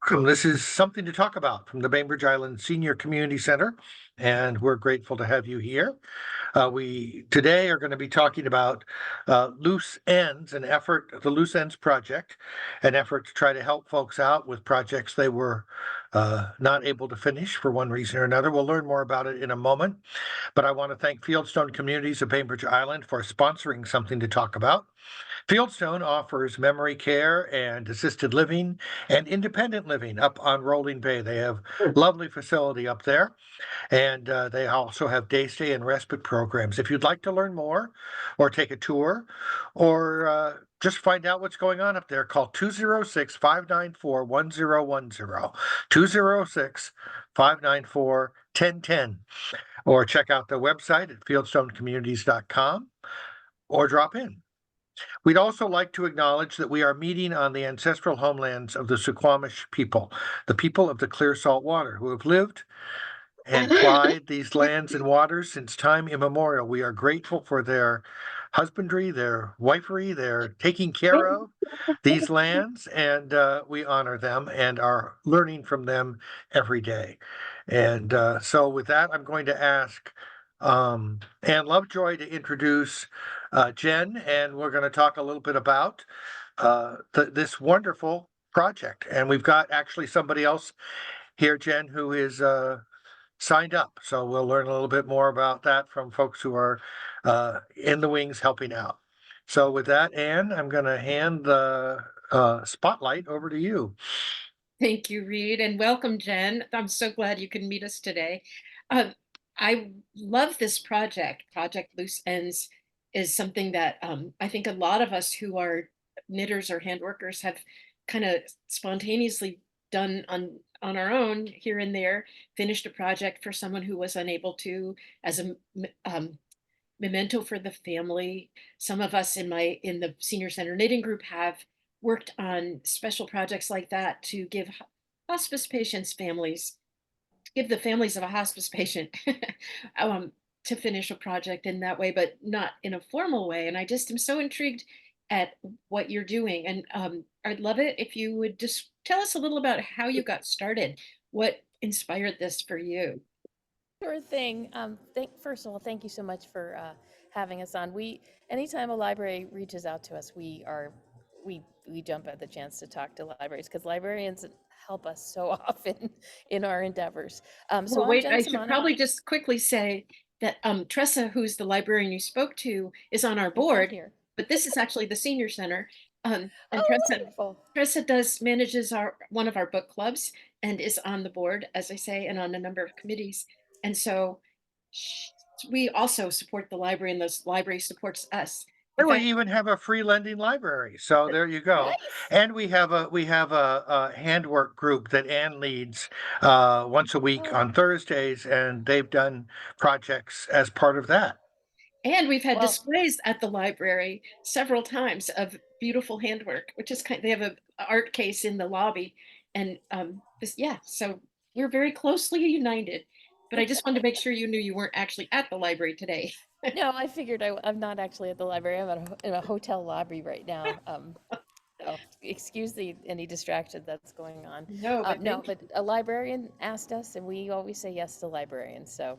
Welcome. This is something to talk about from the Bainbridge Island Senior Community Center, and we're grateful to have you here. We today are going to be talking about loose ends, the Loose Ends Project, an effort to try to help folks out with projects they were not able to finish for one reason or another. We'll learn more about it in a moment, but I want to thank Fieldstone Communities of Bainbridge Island for sponsoring something to talk about. Fieldstone offers memory care and assisted living and independent living up on Rolling Bay. They have lovely facility up there, and they also have day stay and respite programs. If you'd like to learn more or take a tour or just find out what's going on up there, call 206-594-1010, 206-594-1010, or check out the website at fieldstonecommunities.com or drop in. We'd also like to acknowledge that we are meeting on the ancestral homelands of the Suquamish people, the people of the clear salt water, who have lived and plied these lands and waters since time immemorial. We are grateful for their husbandry, their wifery, their taking care of these lands, and we honor them and are learning from them every day. And so with that, I'm going to ask Ann Lovejoy to introduce Jen, and we're going to talk a little bit about this wonderful project. And we've got actually somebody else here, Jen, who is signed up. So we'll learn a little bit more about that from folks who are in the wings helping out. So with that, Ann, I'm going to hand the spotlight over to you. Thank you, Reed, and welcome, Jen. I'm so glad you can meet us today. Uh, I love this project. Project Loose Ends is something that I think a lot of us who are knitters or handworkers have kind of spontaneously done on our own here and there. Finished a project for someone who was unable to, as a memento for the family. Some of us in the senior center knitting group have worked on special projects like that to give hospice patients families, to give the families of a hospice patient um, to finish a project in that way, but not in a formal way. And I just am so intrigued at what you're doing. And I'd love it if you would just tell us a little about how you got started. What inspired this for you? Sure thing. First of all, thank you so much for having us on. Anytime a library reaches out to us, we jump at the chance to talk to libraries because librarians help us so often in our endeavors. So Well, I'm wait, Jen I should Simonic. probably just quickly say that Tressa, who's the librarian you spoke to, is on our Is not board, here. but this is actually the senior center. And Oh, wonderful. Tressa does manages our one of our book clubs and is on the board, as I say, and on a number of committees. And so sh we also support the library, and the library supports us. In And we fact, even have a free lending library. So there you go. Nice. And we have a handwork group that Ann leads once a week Oh, on Thursdays, and they've done projects as part of that. and we've had well, displays at the library several times of beautiful handwork, which is they have a art case in the lobby, and yeah, so we're very closely united. But I just wanted to make sure you knew you weren't actually at the library today. no, I figured I'm not actually at the library. I'm in a hotel lobby right now. So excuse any distraction that's going on. No, but No, thank but a librarian asked us, and we always say yes to librarians. So,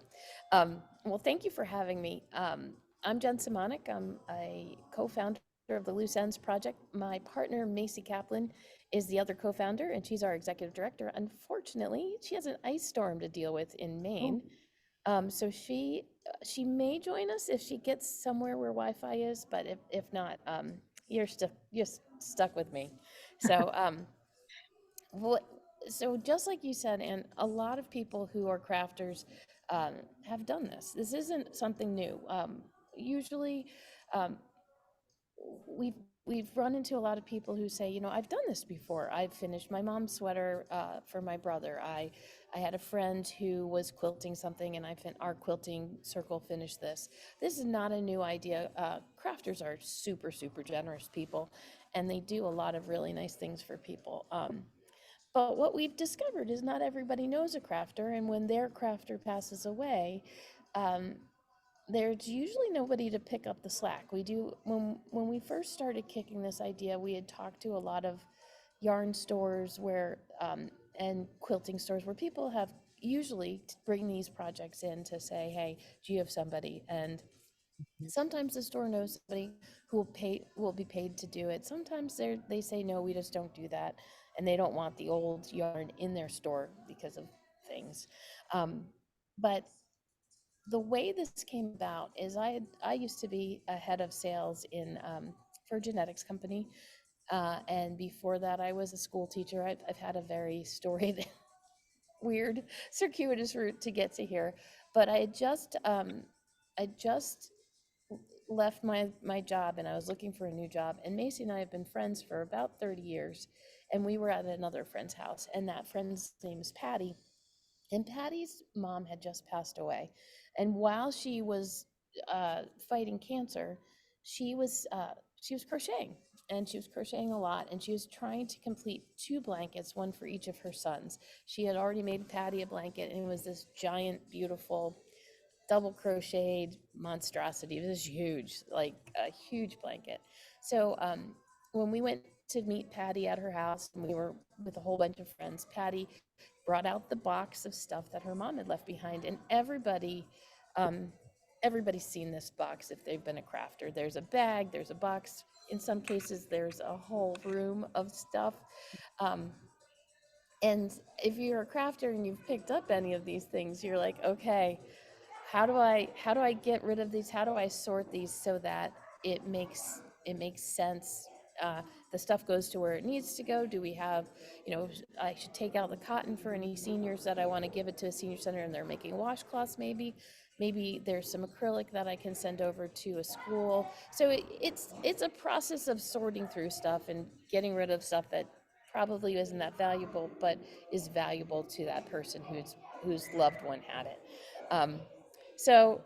well, thank you for having me. I'm Jen Simonic. I'm a co-founder of the Loose Ends Project. My partner, Macy Kaplan, is the other co-founder, and she's our executive director. Unfortunately, she has an ice storm to deal with in you. Maine. So she may join us if she gets somewhere where Wi-Fi is, but if not, you're stuck with me. So what? So just like you said, and a lot of people who are crafters have done this. This isn't something new. Usually, um, we've we've run into a lot of people who say, I've done this before. I've finished my mom's sweater for my brother. I had a friend who was quilting something, and our quilting circle finished this. This is not a new idea. Crafters are super generous people, and they do a lot of really nice things for people. But what we've discovered is not everybody knows a crafter, and when their crafter passes away, um, there's usually nobody to pick up the slack. We do when we first started kicking this idea, we had talked to a lot of yarn stores where and quilting stores where people have usually bring these projects in to say, hey, do you have somebody? And sometimes the store knows somebody who will be paid to do it. Sometimes they say no, we just don't do that, and they don't want the old yarn in their store because of things. But the way this came about is I used to be a head of sales in for a genetics company, and before that I was a school teacher. I've had a very storied, weird, circuitous route to get to here, but I just left my job and I was looking for a new job. And Macy and I have been friends for about 30 years, and we were at another friend's house, and that friend's name is Patty, and Patty's mom had just passed away. And while she was fighting cancer, she was crocheting, and she was crocheting a lot, and she was trying to complete 2 blankets, one for each of her sons. She had already made Patty a blanket, and it was this giant, beautiful, double crocheted monstrosity. It was huge, like a huge blanket. So when we went to meet Patty at her house, and we were with a whole bunch of friends, Patty brought out the box of stuff that her mom had left behind, and um, everybody's seen this box if they've been a crafter. There's a bag, there's a box. In some cases, there's a whole room of stuff. Um, and if you're a crafter and you've picked up any of these things, you're like, okay, how do I get rid of these? How do I sort these so that it makes sense? The stuff goes to where it needs to go. Do we have, I should take out the cotton for any seniors that I want to give it to a senior center and they're making washcloths maybe. Maybe there's some acrylic that I can send over to a school. So it's a process of sorting through stuff and getting rid of stuff that probably isn't that valuable, but is valuable to that person whose loved one had it. Um, so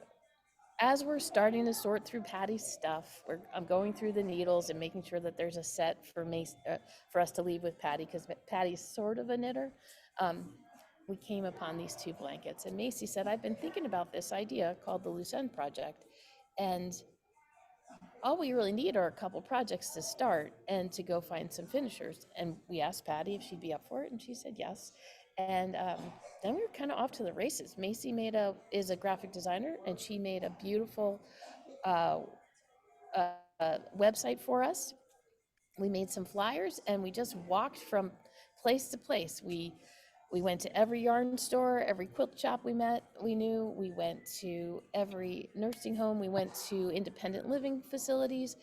as we're starting to sort through Patty's stuff, I'm going through the needles and making sure that there's a set for us to leave with Patty, because Patty's sort of a knitter. Um, we came upon these 2 blankets, and Macy said, I've been thinking about this idea called the Loose End Project, and all we really need are a couple projects to start and to go find some finishers. And we asked Patty if she'd be up for it, and she said yes. And then we were kind of off to the races. Macy is a graphic designer, and she made a beautiful uh, website for us. We made some flyers, and we just walked from place to place. We went to every yarn store, every quilt shop we knew. We went to every nursing home. We went to independent living facilities.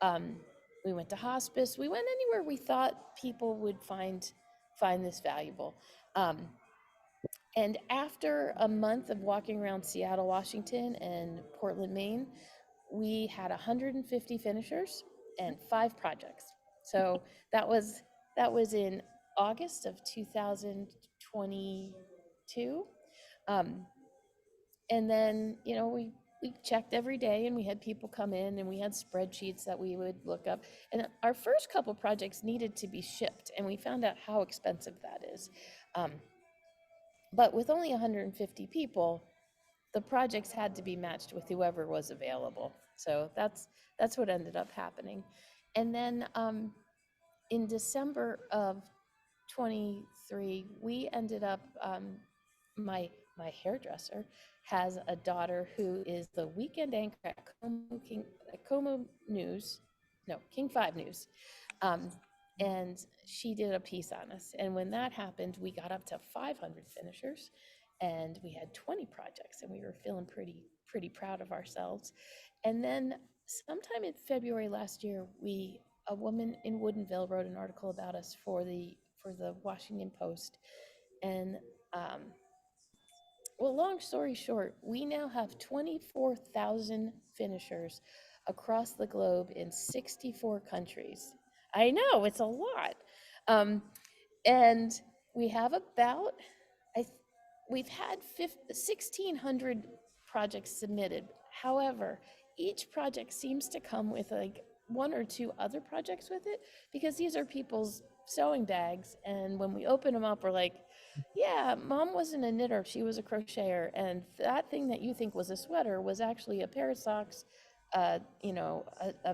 Um, we went to hospice. We went anywhere we thought people would find this valuable. Um, and after a month of walking around Seattle, Washington, and Portland, Maine, we had 150 finishers and 5 projects. So that was in August of 2022. Um, and then, we checked every day, and we had people come in, and we had spreadsheets that we would look up. And our first couple projects needed to be shipped, and we found out how expensive that is. Um, but with only 150 people, the projects had to be matched with whoever was available. So that's what ended up happening. And then in December of 23, we ended up, my hairdresser has a daughter who is the weekend anchor at Como News, no, King 5 News. Um, and she did a piece on us. And when that happened, we got up to 500 finishers, and we had 20 projects, and we were feeling pretty proud of ourselves. And then sometime in February last year, a woman in Woodinville wrote an article about us for the Washington Post. And well, long story short, we now have 24,000 finishers across the globe in 64 countries. I know, it's a lot. Um, and we have about, I, we've had 1,600 projects submitted. However, each project seems to come with like 1 or 2 other projects with it, because these are people's sewing bags. And when we open them up, we're like, yeah, mom wasn't a knitter, she was a crocheter. And that thing that you think was a sweater was actually a pair of socks, a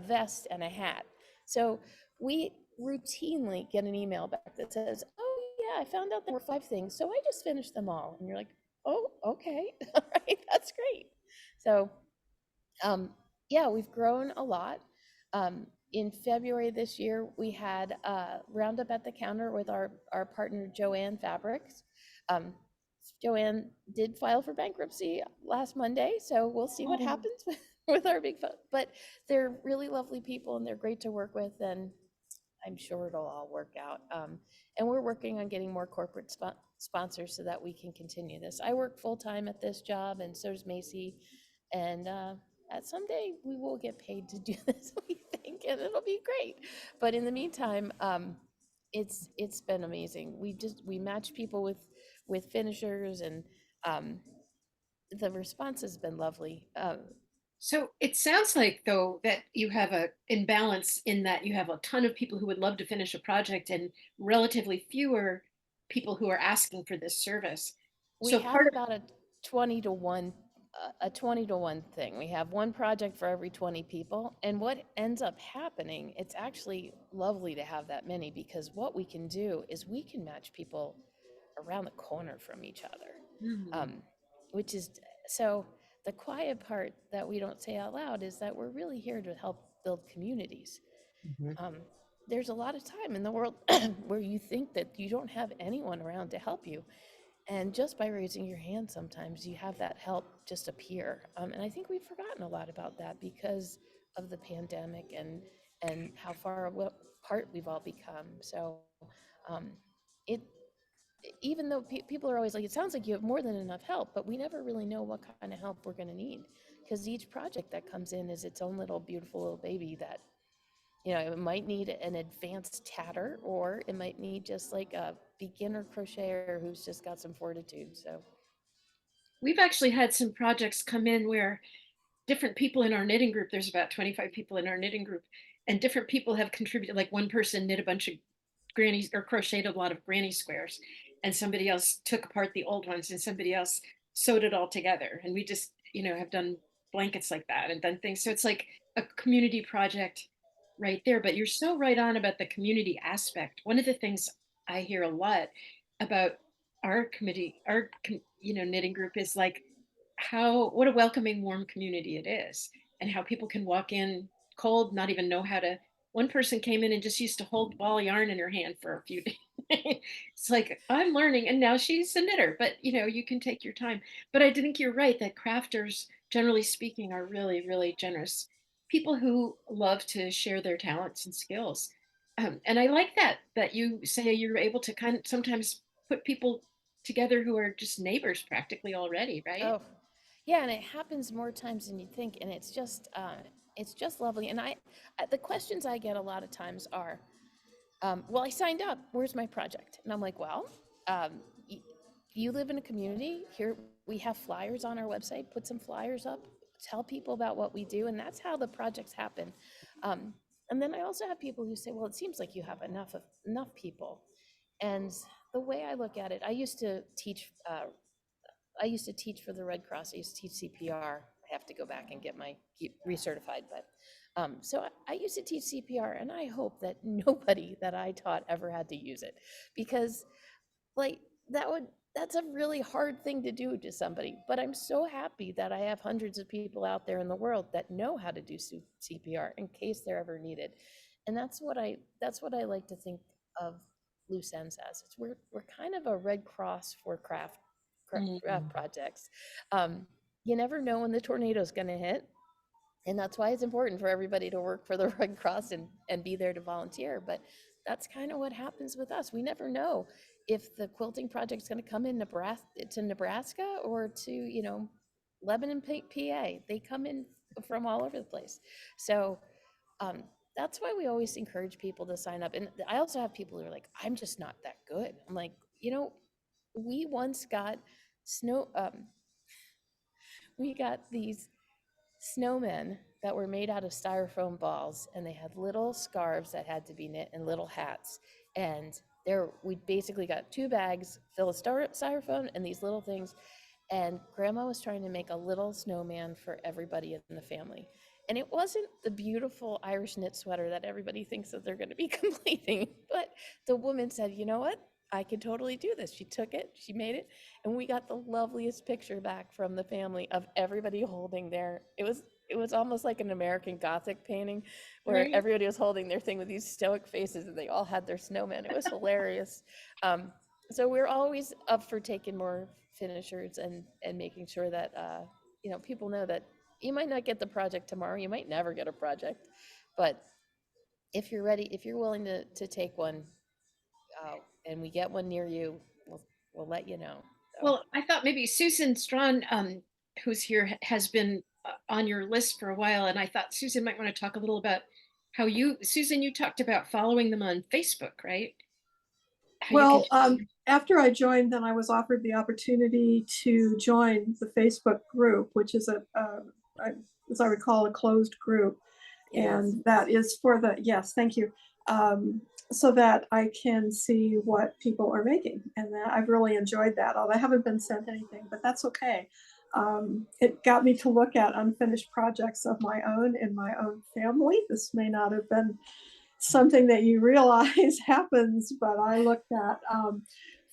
vest, and a hat. So we routinely get an email back that says, "Oh yeah, I found out there were 5 things, so I just finished them all." And you're like, "Oh, okay, all right, that's great." So, um, yeah, we've grown a lot. In February this year, we had a roundup at the counter with our partner Joanne Fabrics. Um, Joanne did file for bankruptcy last Monday, so we'll see what Oh. happens with our big fund. But they're really lovely people and they're great to work with, and I'm sure it'll all work out. And we're working on getting more corporate sponsors so that we can continue this. I work full time at this job, and so does Macy. And at someday we will get paid to do this, we think, and it'll be great. But in the meantime, it's been amazing. We match people with finishers, and um, the response has been lovely. So it sounds like, though, that you have a imbalance in that you have a ton of people who would love to finish a project and relatively fewer people who are asking for this service. We So have part of about a 20 to 1 a 20 to 1 thing. We have one project for every 20 people, and what ends up happening, it's actually lovely to have that many, because what we can do is we can match people around the corner from each other. Mhm. um, which is so the quiet part that we don't say out loud is that we're really here to help build communities. Mhm. um, there's a lot of time in the world where you think that you don't have anyone around to help you, and just by raising your hand, sometimes you have that help just appear. And I think we've forgotten a lot about that because of the pandemic and how far apart we've all become. So um, it even though people are always like, it sounds like you have more than enough help, but we never really know what kind of help we're going to need, because each project that comes in is its own little beautiful little baby that, it might need an advanced tatter, or it might need just like a beginner crocheter who's just got some fortitude. So, We've actually had some projects come in where different people in our knitting group, there's about 25 people in our knitting group, and different people have contributed. Like one person knit a bunch of grannies or crocheted a lot of granny squares, and somebody else took apart the old ones, and somebody else sewed it all together. And we just, have done blankets like that and done things. So it's like a community project right there. But you're so right on about the community aspect. One of the things I hear a lot about our committee, knitting group is like how what a welcoming, warm community it is, and how people can walk in cold, not even know how to. One person came in and just used to hold ball yarn in her hand for a few days. It's like, I'm learning, and now she's a knitter, but you can take your time. But I think you're right that crafters, generally speaking, are really, really generous people who love to share their talents and skills. And I like that you say you're able to kind of sometimes put people together who are just neighbors practically already, right? oh, yeah, and it happens more times than you think, and it's just lovely. And the questions I get a lot of times are, well, I signed up. Where's my project? And I'm like, well, um, y- you live in a community. Here we have flyers on our website. Put some flyers up. Tell people about what we do, and that's how the projects happen. Um, and then I also have people who say, well, it seems like you have enough people. And the way I look at it, I used to teach for the Red Cross. I used to teach CPR. I have to go back and get my recertified, but so I used to teach CPR, and I hope that nobody that I taught ever had to use it, because like that's a really hard thing to do to somebody. But I'm so happy that I have hundreds of people out there in the world that know how to do CPR in case they're ever needed. And that's what I like to think of loose ends as. We're kind of a Red Cross for craft Mhm. projects. um, you never know when the tornado is going to hit, and that's why it's important for everybody to work for the Red Cross and be there to volunteer. But that's kind of what happens with us. We never know if the quilting project is going to come in Nebraska or to Lebanon, PA. They come in from all over the place. So um, that's why we always encourage people to sign up. And I also have people who are like, I'm just not that good. I'm like, we once got snow. We got these snowmen that were made out of styrofoam balls, and they had little scarves that had to be knit and little hats. And we basically got 2 bags full of styrofoam and these little things. And grandma was trying to make a little snowman for everybody in the family. And it wasn't the beautiful Irish knit sweater that everybody thinks that they're going to be completing. But the woman said, you know what? I could totally do this. She took it, she made it, and we got the loveliest picture back from the family of everybody holding it was almost like an American Gothic painting where Right. everybody was holding their thing with these stoic faces and they all had their snowman. It was hilarious. So we're always up for taking more finishers and making sure that people know that you might not get the project tomorrow, you might never get a project, but if you're ready, if you're willing to take one, and we get one near you, we'll let you know. So. Well, I thought maybe Susan Strawn, who's here, has been on your list for a while, and I thought Susan might want to talk a little about Susan, you talked about following them on Facebook, right? How you can. Well, after I joined, then I was offered the opportunity to join the Facebook group, which is as I recall, a closed group. It is. And that is for yes, thank you. So that I can see what people are making. And I've really enjoyed that, although I haven't been sent anything, but that's okay. It got me to look at unfinished projects of my own in my own family. This may not have been something that you realize happens, but I looked at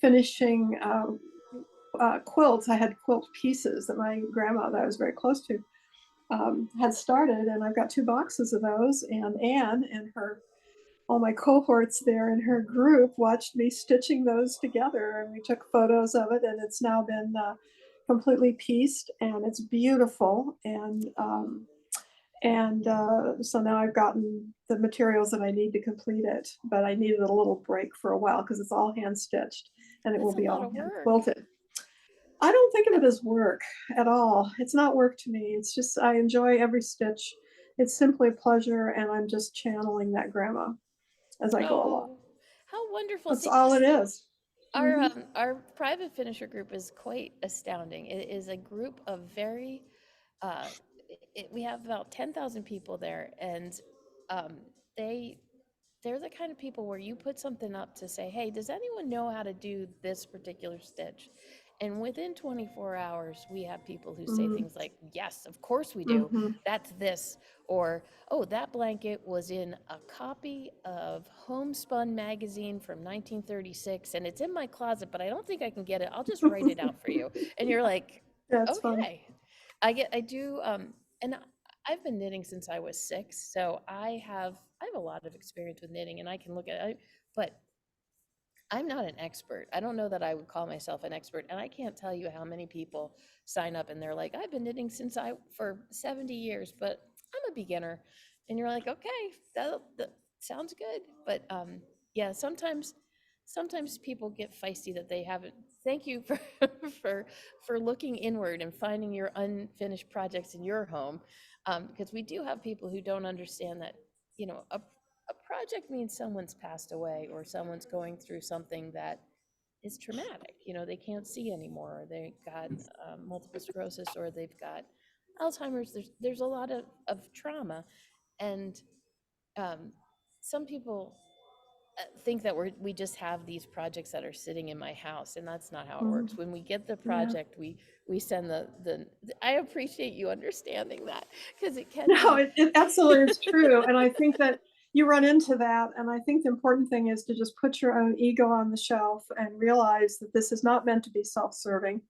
finishing quilts. I had quilt pieces that my grandma, that I was very close to, had started, and I've got 2 boxes of those. And Anne and all my cohorts there in her group watched me stitching those together, and we took photos of it, and it's now been completely pieced, and it's beautiful. And so now I've gotten the materials that I need to complete it, but I needed a little break for a while because it's all hand stitched and it will That's a be lot all of hand work. quilted. I don't think of it as work at all. It's not work to me. It's just, I enjoy every stitch. It's simply a pleasure, and I'm just channeling that grandma as I go along. Oh, how wonderful. That's See, all it is. our private finisher group is quite astounding. It is a group of very uh, we have about 10,000 people there, and um, they they're the kind of people where you put something up to say, hey, does anyone know how to do this particular stitch? And within 24 hours, we have people who say Mhm. things like, yes, of course we do. Mhm. That's this. Or, oh, that blanket was in a copy of Homespun magazine from 1936, and it's in my closet, but I don't think I can get it. I'll just write it out for you. And you're like, That's fun. okay. I do, and I've been knitting since I was 6, so I have a lot of experience with knitting, and I can look at it, but I'm not an expert. I don't know that I would call myself an expert, and I can't tell you how many people sign up and they're like, I've been knitting for 70 years, but I'm a beginner. And you're like, okay, that sounds good. But yeah, sometimes people get feisty that they haven't. Thank you for for looking inward and finding your unfinished projects in your home, because we do have people who don't understand that, a project means someone's passed away or someone's going through something that is traumatic. They can't see anymore, or they got multiple sclerosis, or they've got Alzheimer's. There's a lot of trauma, and some people think that we just have these projects that are sitting in my house, and that's not how it works. Mhm. When we get the Yeah. project, we send the I appreciate you understanding that, because it can No, be. it absolutely is true. And I think that you run into that. And I think the important thing is to just put your own ego on the shelf and realize that this is not meant to be self-serving.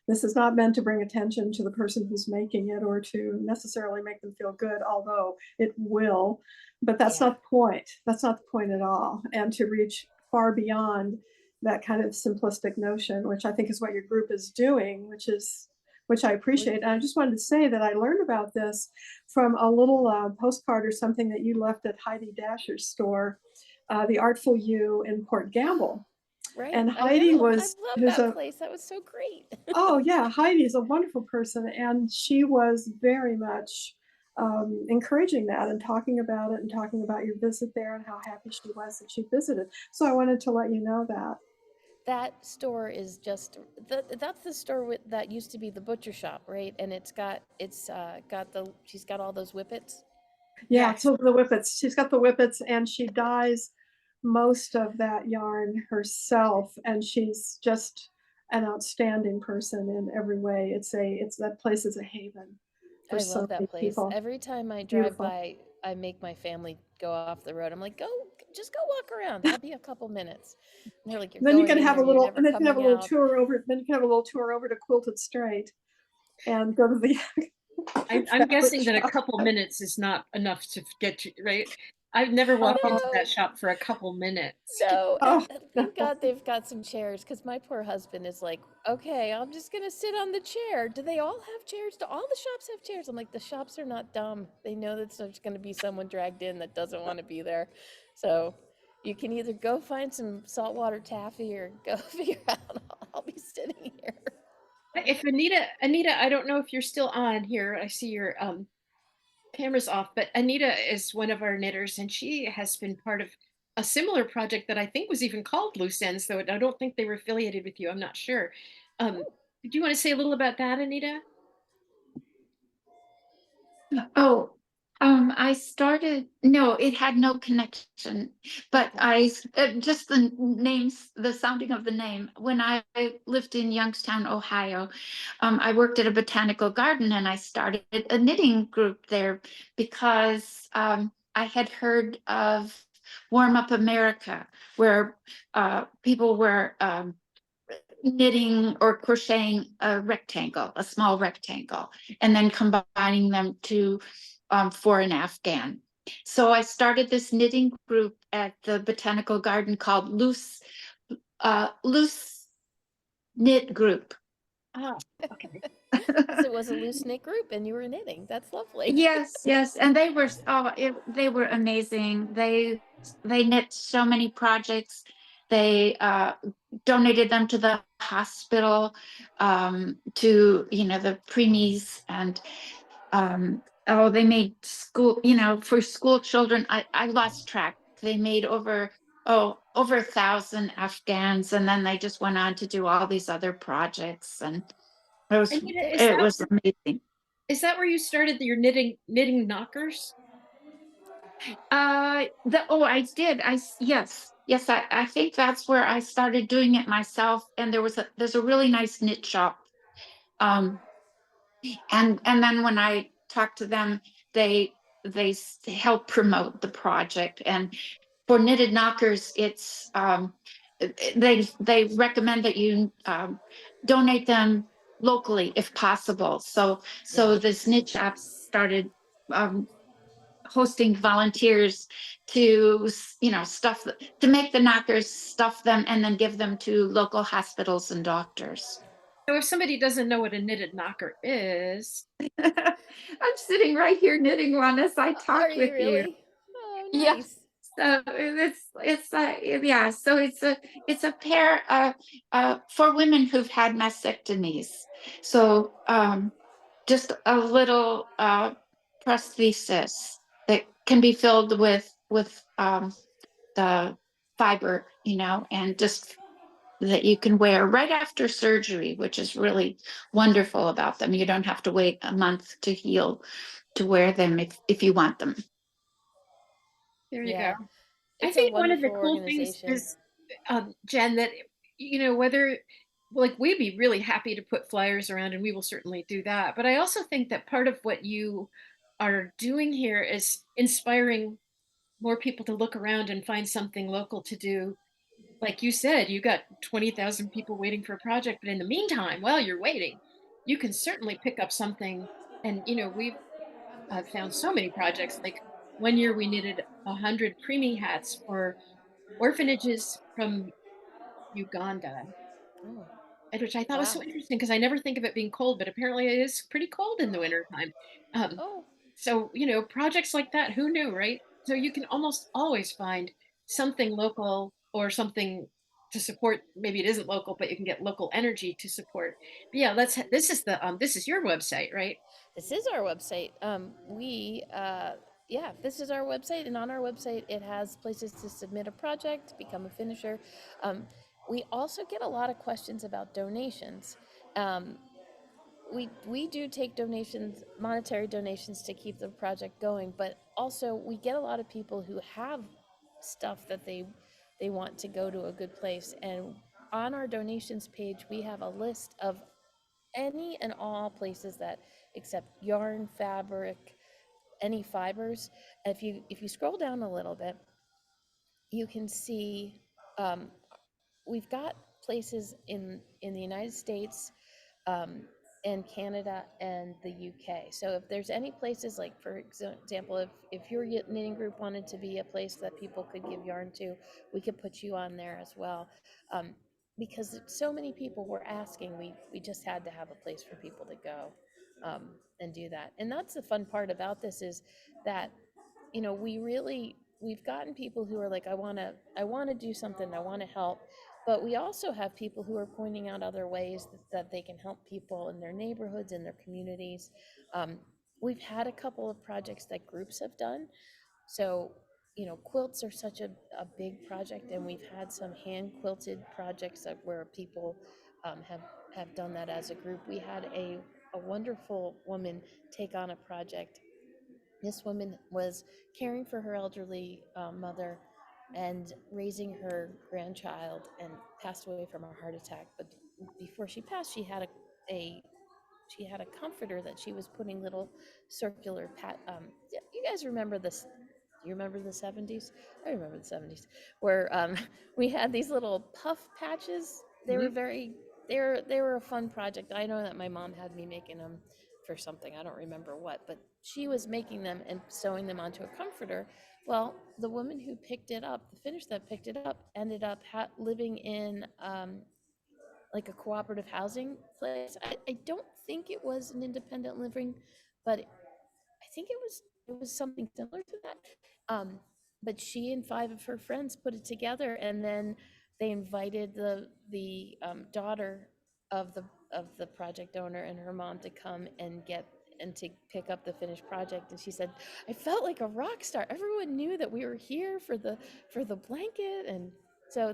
This is not meant to bring attention to the person who's making it or to necessarily make them feel good, although it will. But that's Yeah. not the point. That's not the point at all. And to reach far beyond that kind of simplistic notion, which I think is what your group is doing, which I appreciate. And I just wanted to say that I learned about this from a little postcard or something that you left at Heidi Dasher's store, The Artful You in Port Gamble. Right. And I Heidi know. I love who's that place. That was so great. oh yeah, Heidi is a wonderful person. And she was very much encouraging that and talking about it and talking about your visit there and how happy she was that she visited. So I wanted to let you know that. That store is just that's the store that used to be the butcher shop, right? And she's got all those whippets. Yeah, Yes. so the whippets. She's got the whippets, and she dyes most of that yarn herself, and she's just an outstanding person in every way. It's that place is a haven for I so love many that place. people. Every time I drive Beautiful. by, I make my family go off the road. I'm like, just go walk around. I'll be a couple minutes. And they're like, you're Then you going can in have there, a you're little, never and then you can have a coming little out. tour over. Then you can have a little tour over to Quilted Strait, and go to the. I'm guessing that a shop. couple minutes is not enough to get you, right? I've never walked into No. that shop for a couple minutes. No, Oh, thank God they've got some chairs because my poor husband is like, okay, I'm just gonna sit on the chair. Do they all have chairs? Do all the shops have chairs? I'm like, the shops are not dumb. They know that there's gonna be someone dragged in that doesn't want to be there. So you can either go find some saltwater taffy or go figure out I'll be sitting here. If Anita, I don't know if you're still on here. I see your camera's off, but Anita is one of our knitters, and she has been part of a similar project that I think was even called Loose Ends, though I don't think they were affiliated with you. I'm not sure. Um, do you want to say a little about that, Anita? Oh, I started, no, it had no connection, but just the names, the sounding of the name. When I lived in Youngstown, Ohio, I worked at a botanical garden and I started a knitting group there because I had heard of Warm Up America, where people were knitting or crocheting a small rectangle, and then combining them to for an Afghan. So I started this knitting group at the botanical garden called Loose Knit Group. Ah, okay. So it was a loose knit group and you were knitting. That's lovely. Yes, and they were amazing. They knit so many projects. They donated them to the hospital, to the preemies, and they made school, for school children. I lost track. They made over 1,000 Afghans, and then they just went on to do all these other projects, and Anita, it was amazing. is that where you started your knitting knockers? I did. Yes. I think that's where I started doing it myself. And there's a really nice knit shop. Um, and then when I talked to them, they help promote the project. And for knitted knockers, it's they recommend that you donate them locally if possible. So Yeah. this knit shop started um, hosting volunteers to to make the knockers, stuff them, and then give them to local hospitals and doctors. So if somebody doesn't know what a knitted knocker is, I'm sitting right here knitting one as I Are talk you with you. really? Oh, Yeah. nice. So yeah. So it's a pair for women who've had mastectomies. So just a little prosthesis that can be filled with the fiber, and just that you can wear right after surgery, which is really wonderful about them. You don't have to wait a month to heal to wear them if you want them. there you go. Yeah. I It's a think one of the wonderful cool things organization. is, Jen, that whether like we'd be really happy to put flyers around, and we will certainly do that. But I also think that part of what you are doing here is inspiring more people to look around and find something local to do. Like you said, you got 20,000 people waiting for a project, but in the meantime, while you're waiting, you can certainly pick up something. And we've found so many projects. Like one year, we knitted 100 preemie hats for orphanages from Uganda, Oh, which I thought was so wow. interesting because I never think of it being cold, but apparently it is pretty cold in the wintertime. Um, Oh, so, projects like that, who knew, right? So you can almost always find something local or something to support. Maybe it isn't local, but you can get local energy to support. But yeah, this is your website, right? this is our website. Yeah, this is our website, and on our website, it has places to submit a project, become a finisher. We also get a lot of questions about donations. Um, we do take donations, monetary donations, to keep the project going, but also we get a lot of people who have stuff that they want to go to a good place, and on our donations page we have a list of any and all places that accept yarn, fabric, any fibers. If you scroll down a little bit, you can see um, we've got places in the United States, um, and Canada and the UK. So if there's any places, like for example, if your knitting group wanted to be a place that people could give yarn to, we could put you on there as well. Because so many people were asking, we just had to have a place for people to go and do that. And that's the fun part about this, is that, you know, we've gotten people who are like, I want to do something, I want to help. But we also have people who are pointing out other ways that they can help people in their neighborhoods, in their communities. We've had a couple of projects that groups have done. So, you know, quilts are such a big project, and we've had some hand quilted projects where people have done that as a group. We had a wonderful woman take on a project. This woman was caring for her elderly mother and raising her grandchild, and passed away from a heart attack. But before she passed, a she had a comforter that she was putting little circular you guys remember this? Do you remember the 70s? I remember the 70s, where we had these little puff patches. They were they were a fun project. I know that my mom had me making them for something. I don't remember what, but she was making them and sewing them onto a comforter. Well, the woman who picked it up, the finish that picked it up, ended up living in like a cooperative housing place. I don't think it was an independent living, but I think it was something similar to that. But she and 5 of her friends put it together, and then they invited the daughter of the project owner and her mom to come and to pick up the finished project. And she said, I felt like a rock star. Everyone knew that we were here for the blanket. And so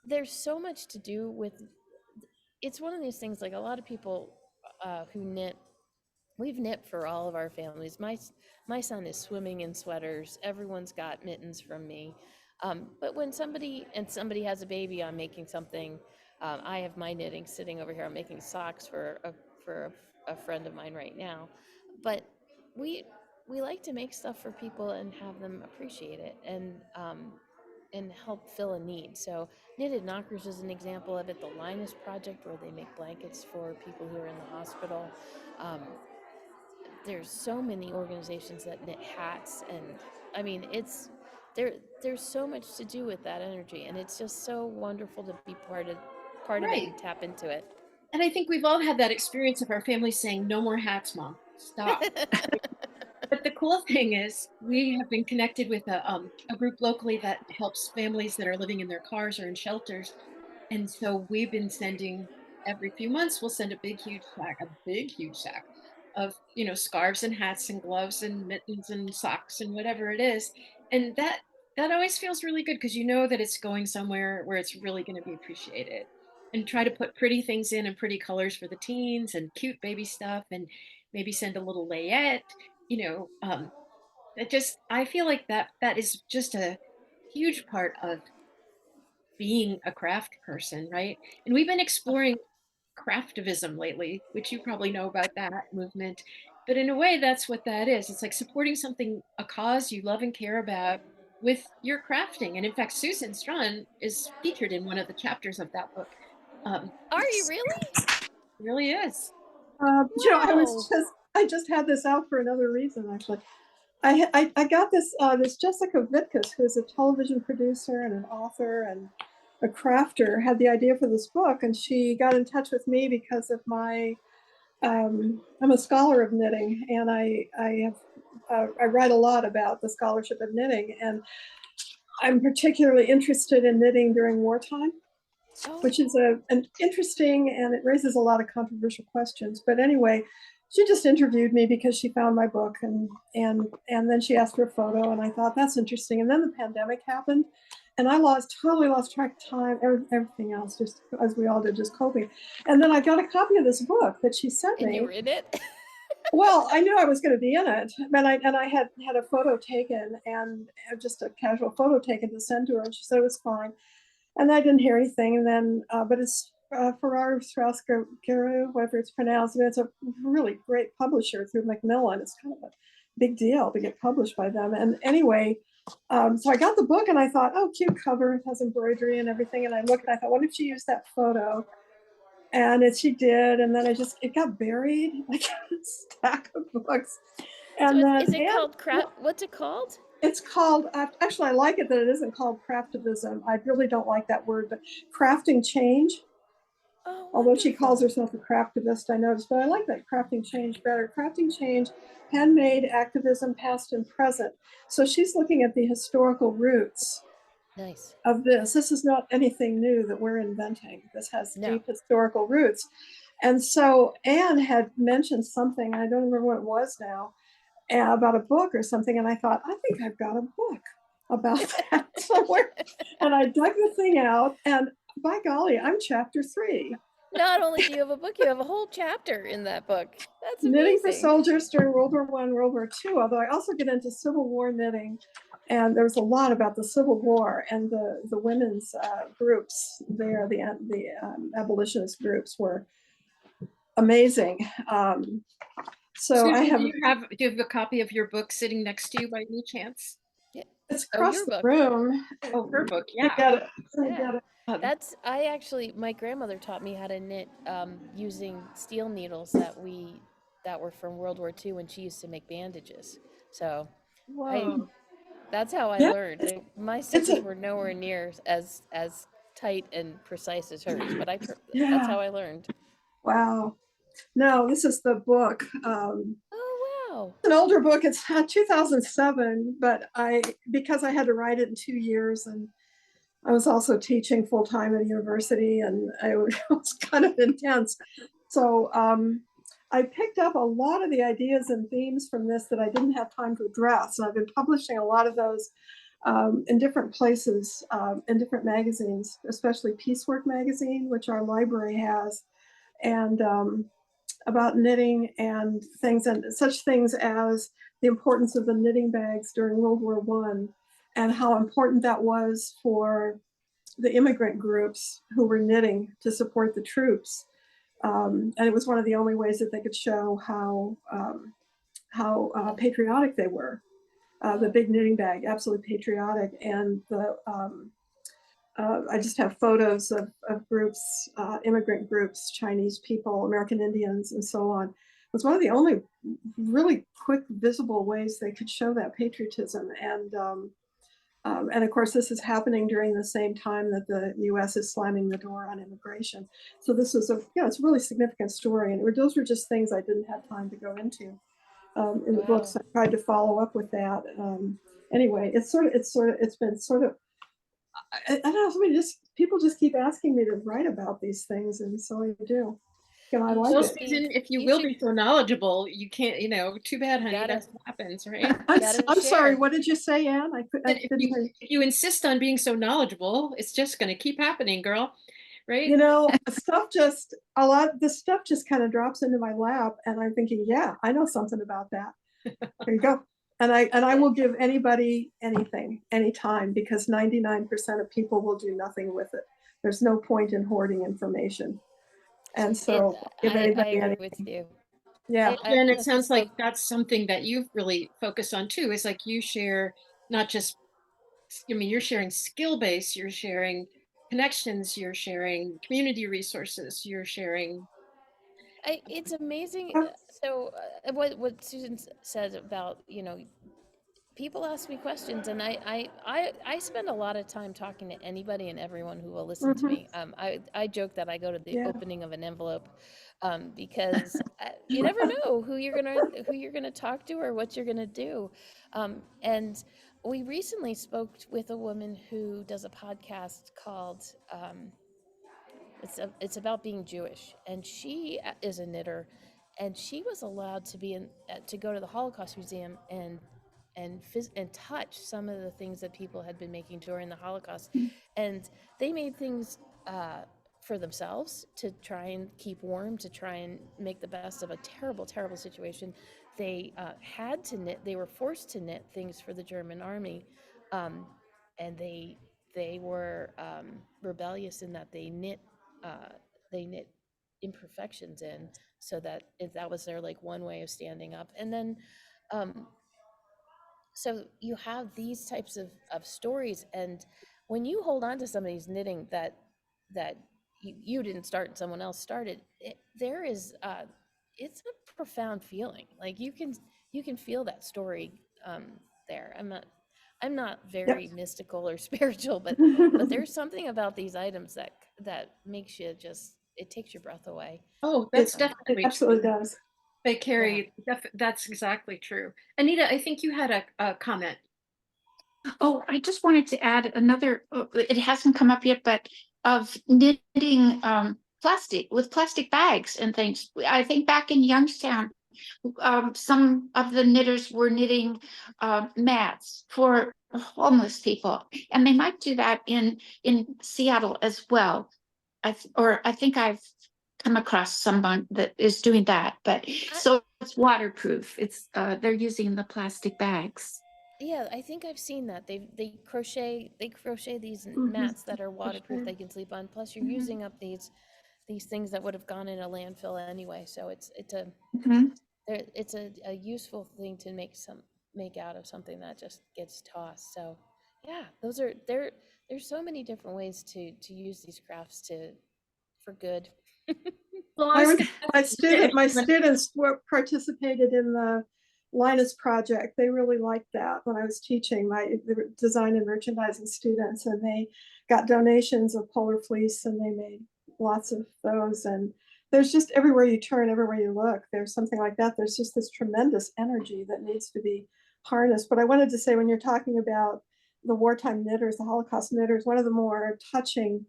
there's so much to do with. It's one of these things, like a lot of people who knit. We've knit for all of our families. My son is swimming in sweaters. Everyone's got mittens from me. But when somebody has a baby, I'm making something. I have my knitting sitting over here. I'm making socks for a friend of mine right now. But we like to make stuff for people and have them appreciate it, and help fill a need. So Knitted Knockers is an example of it. The Linus Project, where they make blankets for people who are in the hospital. There's so many organizations that knit hats, and I mean, there's so much to do with that energy, and it's just so wonderful to be part of it Right. and tap into it. And I think we've all had that experience of our family saying, no more hats, mom, stop. But the cool thing is, we have been connected with a group locally that helps families that are living in their cars or in shelters. And so we've been sending, every few months, we'll send a big, huge sack of, you know, scarves and hats and gloves and mittens and socks and whatever it is. And that always feels really good, because you know that it's going somewhere where it's really going to be appreciated. And try to put pretty things in and pretty colors for the teens and cute baby stuff, and maybe send a little layette, you know. I feel like that is just a huge part of being a craft person, right? And we've been exploring craftivism lately, which you probably know about that movement. But in a way, that's what that is. It's like supporting something, a cause you love and care about, with your crafting. And in fact, Susan Strawn is featured in one of the chapters of that book. Are you It's really? really is. You know, Wow. I just had this out for another reason, actually. I got this Jessica Vitkus, who's a television producer and an author and a crafter, had the idea for this book, and she got in touch with me because of my I'm a scholar of knitting, and I write a lot about the scholarship of knitting, and I'm particularly interested in knitting during wartime, Oh, which is an interesting, and it raises a lot of controversial questions. But anyway, she just interviewed me because she found my book, and then she asked for a photo, and I thought that's interesting. And then the pandemic happened, and I totally lost track of time, everything else, just as we all did, just coping. And then I got a copy of this book that she sent and you me. were in it? Well, I knew I was going to be in it, and I had a photo taken, and just a casual photo taken to send to her, and she said it was fine. And I didn't hear anything. And then, but Farrar Straus Giroux, whatever it's pronounced. And it's a really great publisher through Macmillan. It's kind of a big deal to get published by them. And anyway, so I got the book and I thought, oh, cute cover, it has embroidery and everything. And I looked and I thought, what if she used that photo? And she did. And then it got buried like a stack of books. And So then is it called what's it called? it's called, actually, I like it that it isn't called craftivism. I really don't like that word, but crafting change. Oh, Although she calls wonderful. herself a craftivist, I noticed, but I like that crafting change better. Crafting change, handmade activism, past and present. So she's looking at the historical roots Nice. of this. This is not anything new that we're inventing. This has No. deep historical roots. And so Anne had mentioned something, I don't remember what it was now, about a book or something. And I thought, I think I've got a book about that somewhere. And I dug the thing out, and by golly, I'm chapter 3. Not only do you have a book, you have a whole chapter in that book. That's Knitting for amazing. soldiers during World War I, World War II, although I also get into Civil War knitting. And there's a lot about the Civil War and the women's groups there, the abolitionist groups were amazing. So Susan, I have, do you have a copy of your book sitting next to you by any chance? it's Oh, across your the book. room. Oh, her book, I yeah. got it. I Yeah. got it. I actually, my grandmother taught me how to knit using steel needles that were from World War II when she used to make bandages. So Whoa. that's how I Yeah, learned. My it's stitches a, were nowhere near as tight and precise as hers, but that's yeah, how I learned. wow. No, this is the book. Oh, wow. An older book. It's 2007, but because I had to write it in 2 years, and I was also teaching full time at a university, and it was kind of intense. So I picked up a lot of the ideas and themes from this that I didn't have time to address. And I've been publishing a lot of those in different places, in different magazines, especially Piecework magazine, which our library has, and about knitting and things, and such things as the importance of the knitting bags during World War I, and how important that was for the immigrant groups who were knitting to support the troops. And it was one of the only ways that they could show how patriotic they were. The big knitting bag, absolutely patriotic. And I just have photos of groups, immigrant groups, Chinese people, American Indians, and so on. It was one of the only really quick, visible ways they could show that patriotism. And of course, this is happening during the same time that the U.S. is slamming the door on immigration. So this was it's a really significant story. And those were just things I didn't have time to go into in the books. I tried to follow up with that. Anyway, it's been sort of, I don't know, people just keep asking me to write about these things, and so I do. And I like Well, it. Susan, if you will be so knowledgeable, you can't, too bad, honey. That's what happens, right? I'm sorry, what did you say, Anne? I didn't hear you. If you insist on being so knowledgeable, it's just going to keep happening, girl. Right? This stuff just kind of drops into my lap, and I'm thinking, yeah, I know something about that. There you go. And I will give anybody anything, anytime, because 99% of people will do nothing with it. There's no point in hoarding information. And so give anybody I agree anything. with you. Yeah. And it sounds like that's something that you've really focused on too. Is like you share not just, you're sharing skill base, you're sharing connections, you're sharing community resources, you're sharing. It's amazing. So what Susan said about, people ask me questions, and I spend a lot of time talking to anybody and everyone who will listen to me. I joke that I go to the opening of an envelope because you never know who you're gonna talk to or what you're gonna do. And we recently spoke with a woman who does a podcast called it's about being Jewish, and she is a knitter, and she was allowed to to go to the Holocaust Museum and touch some of the things that people had been making during the Holocaust, and they made things for themselves to try and keep warm, to try and make the best of a terrible, terrible situation. They had to knit. They were forced to knit things for the German army, and they were rebellious in that they knit they knit imperfections in, so that that was their like one way of standing up. And then so you have these types of stories, and when you hold on to somebody's knitting that you didn't start and someone else started, there is it's a profound feeling. Like you can feel that story there. I'm not Yep. very mystical or spiritual, but there's something about these items that makes you just, it takes your breath away. Oh, that's It definitely absolutely true. does. They carry, that's exactly true. Anita, I think you had a comment. Oh, I just wanted to add another, it hasn't come up yet, but of knitting plastic bags and things. I think back in Youngstown, some of the knitters were knitting mats for homeless people, and they might do that in Seattle as well. I think I've come across someone that is doing that, but so it's waterproof. It's they're using the plastic bags. Yeah, I think I've seen that. They crochet these mats that are waterproof, they can sleep on. Plus you're Mhm. using up these things that would have gone in a landfill anyway. So Mhm. it's a useful thing to make out of something that just gets tossed. So yeah, those are there's so many different ways to use these crafts for good. Well, I was gonna My ask you- students participated in the Linus project. They really liked that when I was teaching the design and merchandising students, and they got donations of polar fleece, and they made lots of those. And there's just everywhere you turn, everywhere you look, there's something like that. There's just this tremendous energy that needs to be harnessed. But I wanted to say, when you're talking about the wartime knitters, the Holocaust knitters, one of the more touching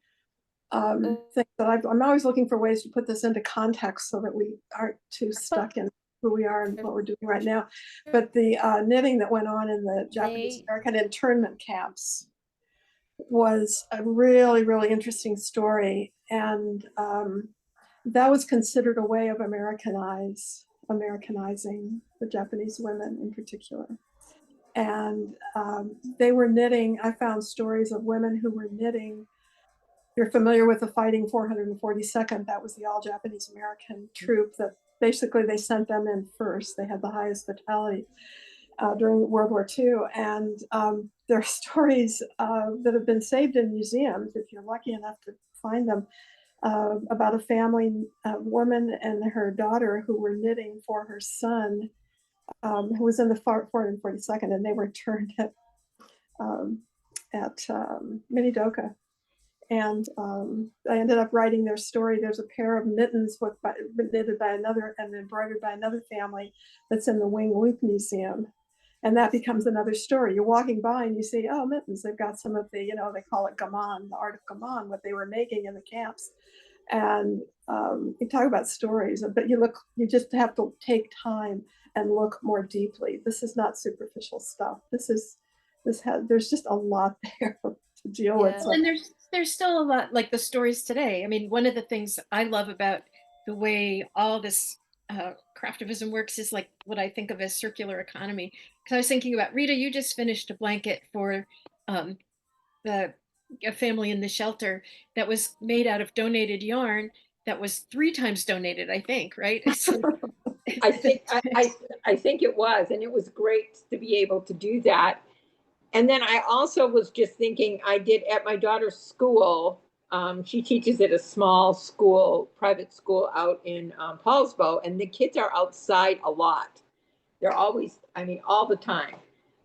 thing that I'm always looking for ways to put this into context so that we aren't too stuck in who we are and what we're doing right now. But the knitting that went on in the Japanese American internment camps was a really, really interesting story. And that was considered a way of Americanizing the Japanese women in particular. And they were knitting, I found stories of women who were knitting. You're familiar with the Fighting 442nd. That was the all Japanese American troop that basically they sent them in first. They had the highest fatality during World War II. And there are stories that have been saved in museums, if you're lucky enough to find them, about a family, woman and her daughter who were knitting for her son, who was in the 442nd, and they were turned at Minidoka. And I ended up writing their story. There's a pair of mittens knitted by another and embroidered by another family that's in the Wing Loop Museum. And that becomes another story. You're walking by and you see, oh, mittens. They've got some of the, they call it gaman, the art of gaman, what they were making in the camps. And you talk about stories, but you just have to take time and look more deeply. This is not superficial stuff. There's just a lot there to deal with. Well, and there's still a lot, like the stories today. I mean, one of the things I love about the way all this craftivism works is like what I think of as circular economy. Because I was thinking about, Rita, you just finished a blanket for a family in the shelter that was made out of donated yarn that was 3 times donated, I think, right? I think it was, and it was great to be able to do that. And then I also was just thinking, I did at my daughter's school. She teaches at a small school, private school out in Paulsbo, and the kids are outside a lot. They're always, I mean, all the time.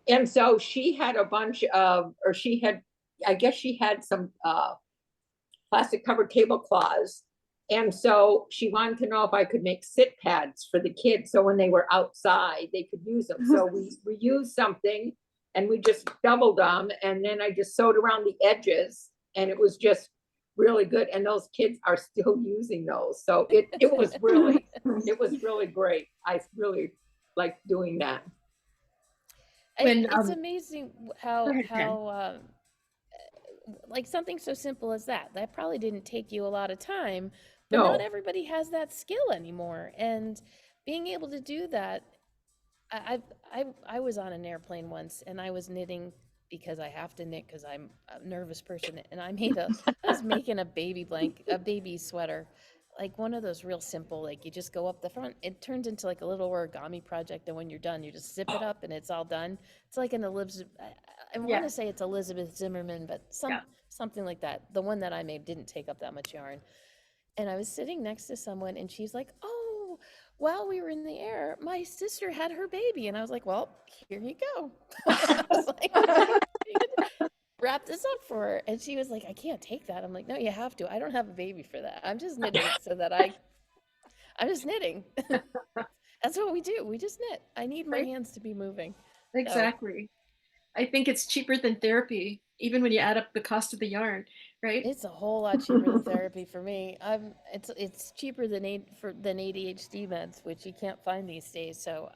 And so she had a bunch of, or she had, I guess she had some plastic covered tablecloths. And so she wanted to know if I could make sit pads for the kids. So when they were outside, they could use them. So we reused something and we just doubled them. And then I just sewed around the edges and it was just really good. And those kids are still using those. So it was really great. I really liked doing that. It's amazing Go ahead, Jen. how like something so simple as that probably didn't take you a lot of time, but not No, everybody has that skill anymore. And being able to do that, I was on an airplane once and I was knitting because I have to knit because I'm a nervous person. And I was making a baby sweater, like one of those real simple, like you just go up the front. It turns into like a little origami project, and when you're done, you just zip it up and it's all done. It's like an Elizabeth, I want Yeah. to say it's Elizabeth Zimmerman, but Yeah. something like that. The one that I made didn't take up that much yarn. And I was sitting next to someone and she's like, "Oh, while we were in the air, my sister had her baby." And I was like, "Well, here you go." I was like, "You can wrap this up for her." And she was like, "I can't take that." I'm like, "No, you have to. I don't have a baby for that. I'm just knitting so that I'm just knitting." That's what we do. We just knit. I need my Right. hands to be moving. So Exactly. I think it's cheaper than therapy, even when you add up the cost of the yarn, right? it's a whole lot cheaper than therapy for me. It's cheaper than ADHD meds, which you can't find these days. So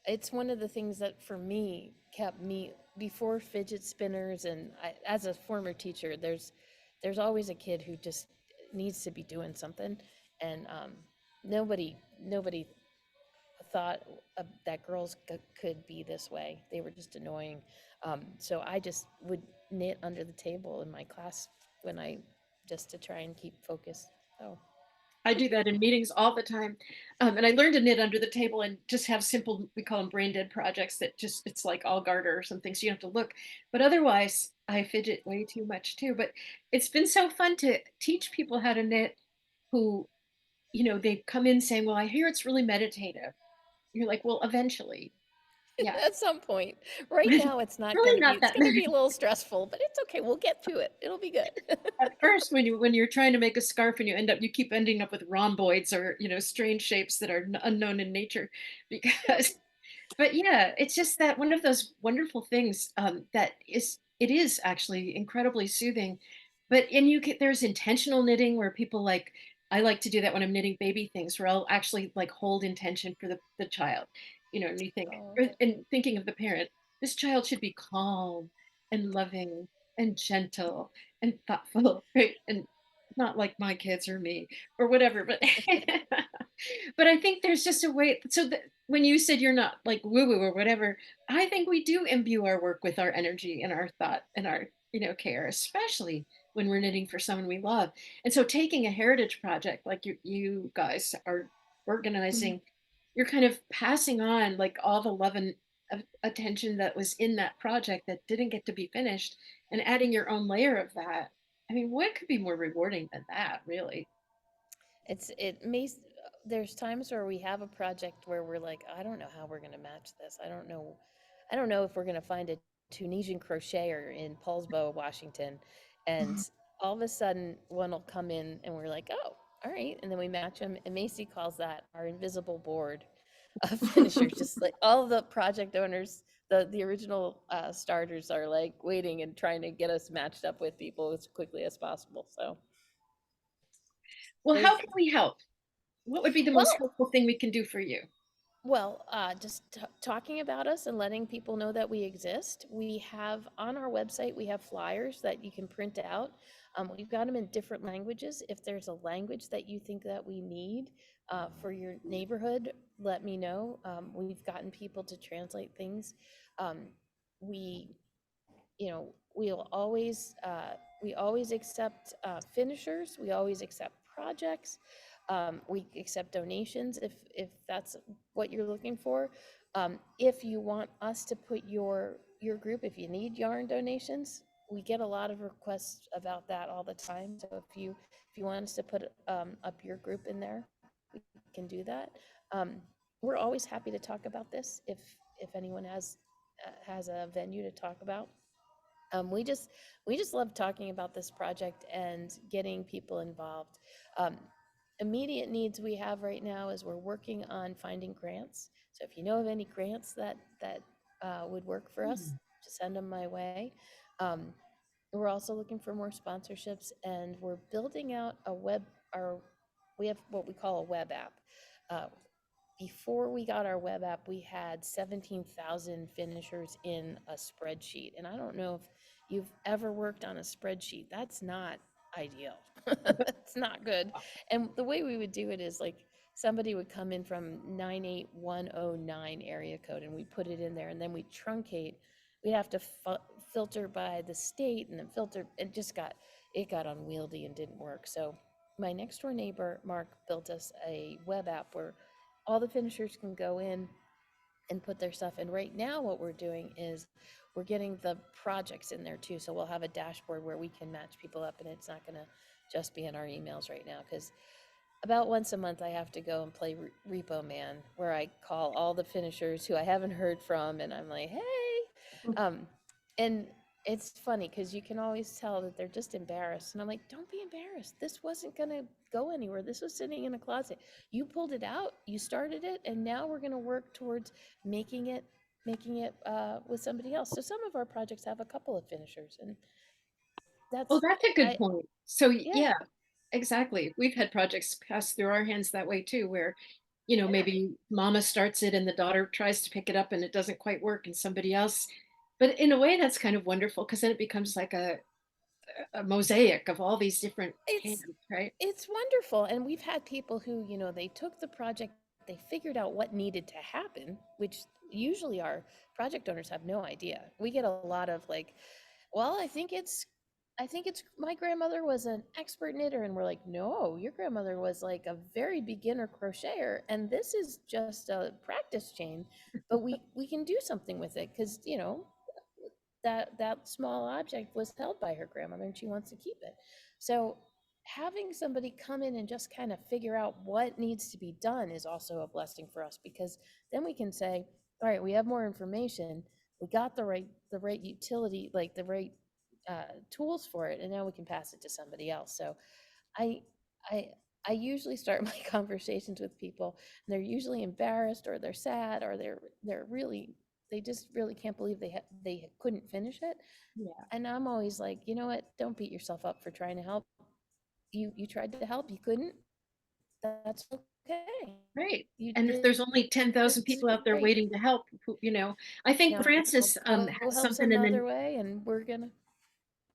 it's one of the things that for me kept me before fidget spinners. And as a former teacher, there's always a kid who just needs to be doing something, and nobody thought that girls could be this way. They were just annoying. So I just would knit under the table in my class when I just to try and keep focused. So I do that in meetings all the time. And I learned to knit under the table and just have simple, we call them brain dead projects that just, it's like all garter or something. So you have to look. But otherwise, I fidget way too much too. But it's been so fun to teach people how to knit who, they come in saying, "Well, I hear it's really meditative." You're like, "Well, eventually." Yeah. at some point, right now it's not going Really to be. not It's that going to be a little stressful, but it's okay. We'll get to it. It'll be good. at first when you're trying to make a scarf and you keep ending up with rhomboids or strange shapes that are unknown in nature because but yeah, it's just that one of those wonderful things that it is actually incredibly soothing. But and you get there's intentional knitting where people like I like to do that when I'm knitting baby things where I'll actually like hold intention for the child, and you think Oh, and thinking of the parent, this child should be calm and loving and gentle and thoughtful, right? And not like my kids or me or whatever, but but I think there's just a way so that when you said you're not like woo woo or whatever, I think we do imbue our work with our energy and our thought and our, care, especially when we're knitting for someone we love. And so taking a heritage project like you guys are organizing, you're kind of passing on like all the love and attention that was in that project that didn't get to be finished and adding your own layer of that. I mean, what could be more rewarding than that, really? it may there's times where we have a project where we're like, I don't know how we're going to match this. I don't know if we're going to find a Tunisian crocheter in Paulsbo, Washington, and all of a sudden one will come in and we're like, oh, all right, and then we match them. And Macy calls that our invisible board of finishers. Just like all the project owners, the original starters are like waiting and trying to get us matched up with people as quickly as possible. So Well, how there's can we help? What would be the most well helpful thing we can do for you? Well, just talking about us and letting people know that we exist. We have on our website, we have flyers that you can print out. We've got them in different languages. If there's a language that you think that we need for your neighborhood, let me know. We've gotten people to translate things. Um, we we'll always we always accept finishers. We always accept projects. We accept donations if that's what you're looking for. If you want us to put your group, if you need yarn donations, we get a lot of requests about that all the time. So if you want us to put up your group in there, we can do that. We're always happy to talk about this if anyone has a venue to talk about. We just love talking about this project and getting people involved. Um, Immediate needs we have right now is we're working on finding grants. So if you know of any grants that would work for us, just send them my way. Um, we're also looking for more sponsorships, and we're building out we have what we call a web app. Uh, Before we got our web app, we had 17,000 finishers in a spreadsheet. And I don't know if you've ever worked on a spreadsheet. That's not ideal. It's not good. And the way we would do it is like somebody would come in from 98109 area code and we put it in there, and then we truncate we'd have to filter by the state and then filter. It got unwieldy and didn't work. So my next door neighbor, Mark, built us a web app where all the finishers can go in and put their stuff. And right now what we're doing is we're getting the projects in there too. So we'll have a dashboard where we can match people up, and it's not going to just be in our emails right now, because about once a month I have to go and play Repo Man, where I call all the finishers who I haven't heard from, and I'm like, hey. And it's funny because you can always tell that they're just embarrassed, and I'm like, don't be embarrassed. This wasn't going to go anywhere. This was sitting in a closet. You pulled it out, you started it, and now we're going to work towards making it with somebody else. So some of our projects have a couple of finishers, and Well, that's a good I point. So yeah. yeah, exactly. We've had projects pass through our hands that way too, where, Yeah. maybe mama starts it and the daughter tries to pick it up and it doesn't quite work and somebody else. But in a way, that's kind of wonderful because then it becomes like a mosaic of all these different hands, It's right? it's wonderful, and we've had people who, they took the project, they figured out what needed to happen, which usually our project owners have no idea. We get a lot of like, well, I think it's my grandmother was an expert knitter, and we're like, no, your grandmother was like a very beginner crocheter, and this is just a practice chain, but we can do something with it because that small object was held by her grandmother and she wants to keep it. So having somebody come in and just kind of figure out what needs to be done is also a blessing for us, because then we can say, all right, we have more information, we got the right utility, like the right tools for it, and now we can pass it to somebody else. So I I I usually start my conversations with people, and they're usually embarrassed, or they're sad, or they just really can't believe they couldn't finish it. Yeah. And I'm always like, you know what? Don't beat yourself up for trying to help. You tried to help, you couldn't. That's okay. Right. You And if did there's only 10,000 just people out there great. waiting to help, I think Now Francis go has help something some and other then way, and we're gonna.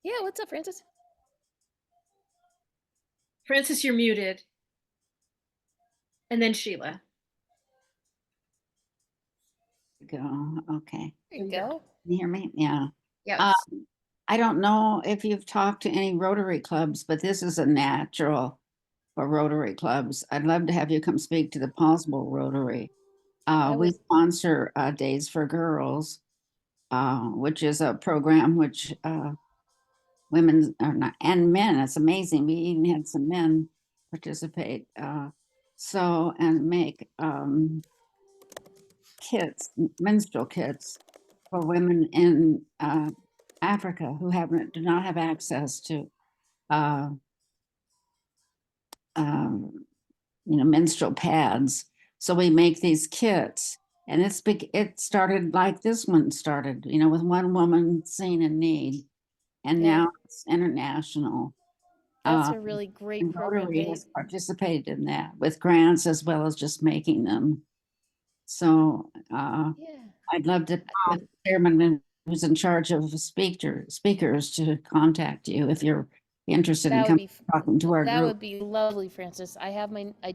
Yeah, what's up, Francis? Francis, you're muted. And then Sheila. Go. Okay. There you There you go. go. Can you hear me? Yeah. Yes. I don't know if you've talked to any Rotary clubs, but this is a natural for Rotary clubs. I'd love to have you come speak to the Paulsville Rotary. I We would. sponsor Days for Girls, which is a program which women are not, and men. It's amazing. We even had some men participate. And make kits, menstrual kits for women in Africa who do not have access to uh, um, menstrual pads. So we make these kits, and it started like this one started, with one woman seeing a need, and Yeah. now it's international. That's Uh, a really great and program. Rotary has participated in that with grants as well as just making them. So Yeah. I'd love to put the chairman who's in charge of speakers to contact you if you're interested in That would coming be talking to our that group. would be lovely, Francis. I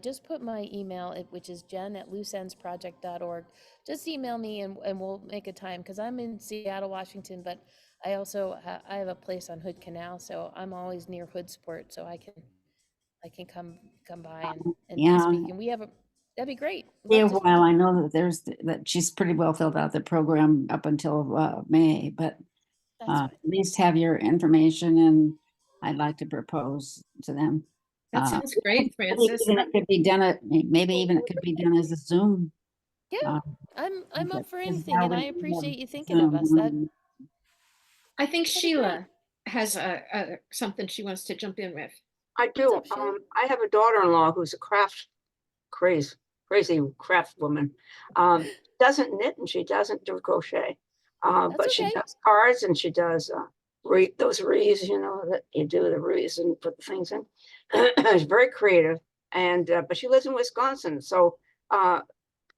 just put my email, which is jen@looseendsproject.org. Just email me, and we'll make a time, because I'm in Seattle, Washington, but I also I have a place on Hood Canal, so I'm always near Hoodsport, so I can come by and Yeah, speak. And that'd be great. a Love to. while. I know that she's pretty well filled out the program up until May, but That's at fine. least have your information, and I'd like to propose to them. That sounds great, Francis. Maybe even it could be done as a Zoom. Yeah, uh, I'm up for because anything, now and I we have appreciate you thinking of Zoom, us. I think That'd be great. Sheila has something she wants to jump in with. I What's do. up, Sheila? I have a daughter-in-law who's a crazy craft woman. Doesn't knit and she doesn't do crochet. That's But she okay. does cards and she does those wreaths, that you do the wreaths and put the things in. She's very creative, and but she lives in Wisconsin. So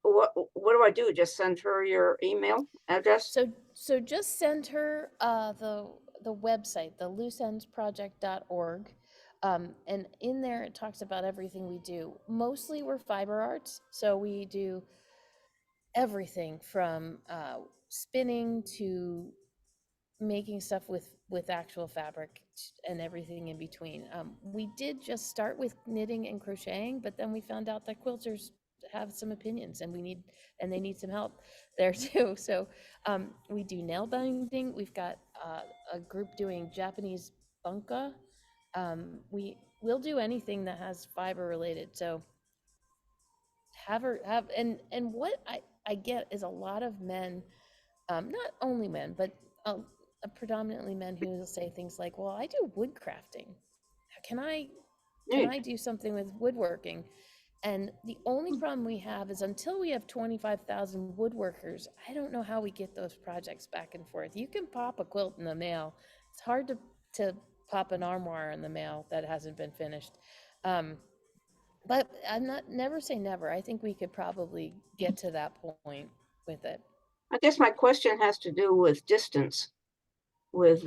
what do I do? Just send her your email address? So just send her the website, the looseensproject.org. And in there it talks about everything we do. Mostly we're fiber arts, so we do everything from spinning to making stuff with actual fabric and everything in between. We did just start with knitting and crocheting, but then we found out that quilters have some opinions and they need some help there too. So we do nail binding. We've got a group doing Japanese bunka. We'll do anything that has fiber related. So and what I get is a lot of men, not only men, but predominantly men who will say things like, well, I do wood crafting. Can I do something with woodworking? And the only problem we have is until we have 25,000 woodworkers, I don't know how we get those projects back and forth. You can pop a quilt in the mail. It's hard to pop an armoire in the mail that hasn't been finished. But never say never. I think we could probably get to that point with it. I guess my question has to do with distance, with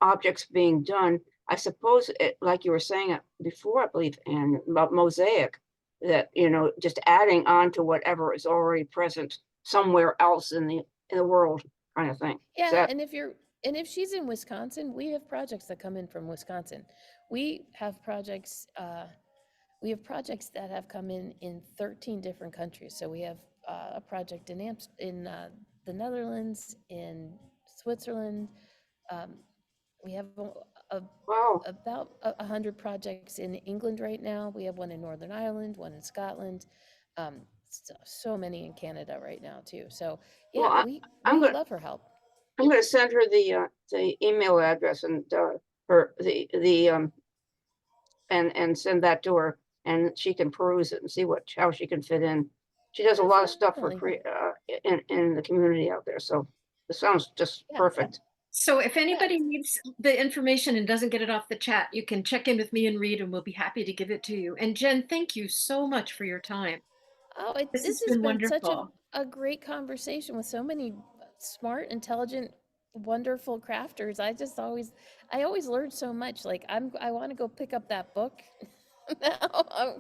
objects being done. I suppose, like you were saying before, I believe, and about mosaic, that, you know, just adding on to whatever is already present somewhere else in the world, kind of thing. Yeah, and if she's in Wisconsin, we have projects that come in from Wisconsin. We have projects that have come in 13 different countries. So we have a project in the Netherlands, in Switzerland. We have Wow. about 100 projects in England right now. We have one in Northern Ireland, one in Scotland, so many in Canada right now too. So yeah, Well, we I'm would love her help. I'm going to send her the email address and her and send that to her, and she can peruse it and see how she can fit in. She does a lot of stuff for Definitely. in the community out there. So this sounds just Yeah. perfect. So if anybody needs the information and doesn't get it off the chat, you can check in with me and Reed, and we'll be happy to give it to you. And Jen, thank you so much for your time. Oh, This this has has been been such wonderful. a great conversation with so many smart, intelligent, wonderful crafters. I always learn so much. Like I want to go pick up that book. Now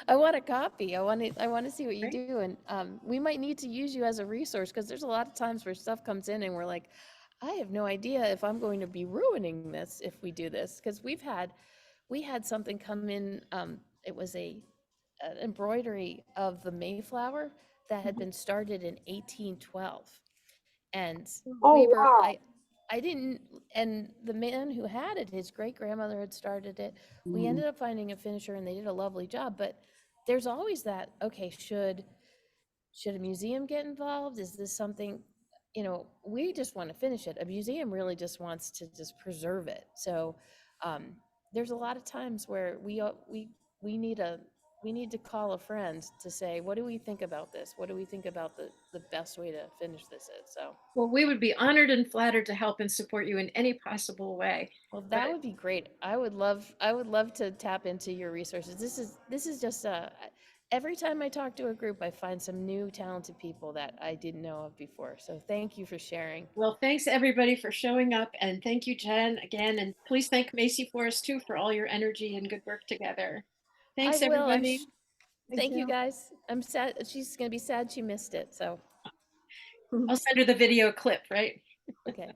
I want a copy. I want to see what you Right. do, and we might need to use you as a resource, because there's a lot of times where stuff comes in and we're like, I have no idea if I'm going to be ruining this if we do this, because we had something come in. It was an embroidery of the Mayflower that had been started in 1812, and Oh, wow. I didn't, and the man who had it, his great grandmother had started it. We Mm. ended up finding a finisher and they did a lovely job, but there's always that, okay, should a museum get involved? Is this something, we just want to finish it. A museum really just wants to just preserve it. So there's a lot of times where we need to call a friend to say, what do we think about this? What do we think about the best way to finish this is? So, Well, we would be honored and flattered to help and support you in any possible way. well, that But would be great. I would love to tap into your resources. This is just every time I talk to a group, I find some new talented people that I didn't know of before. So thank you for sharing. well, thanks everybody for showing up, and thank you, Jen, again, and please thank Macy for us too for all your energy and good work together. I Thanks, will. everybody. Thank you guys. I'm sad. She's gonna be sad she missed it. So I'll send her the video clip, right? okay.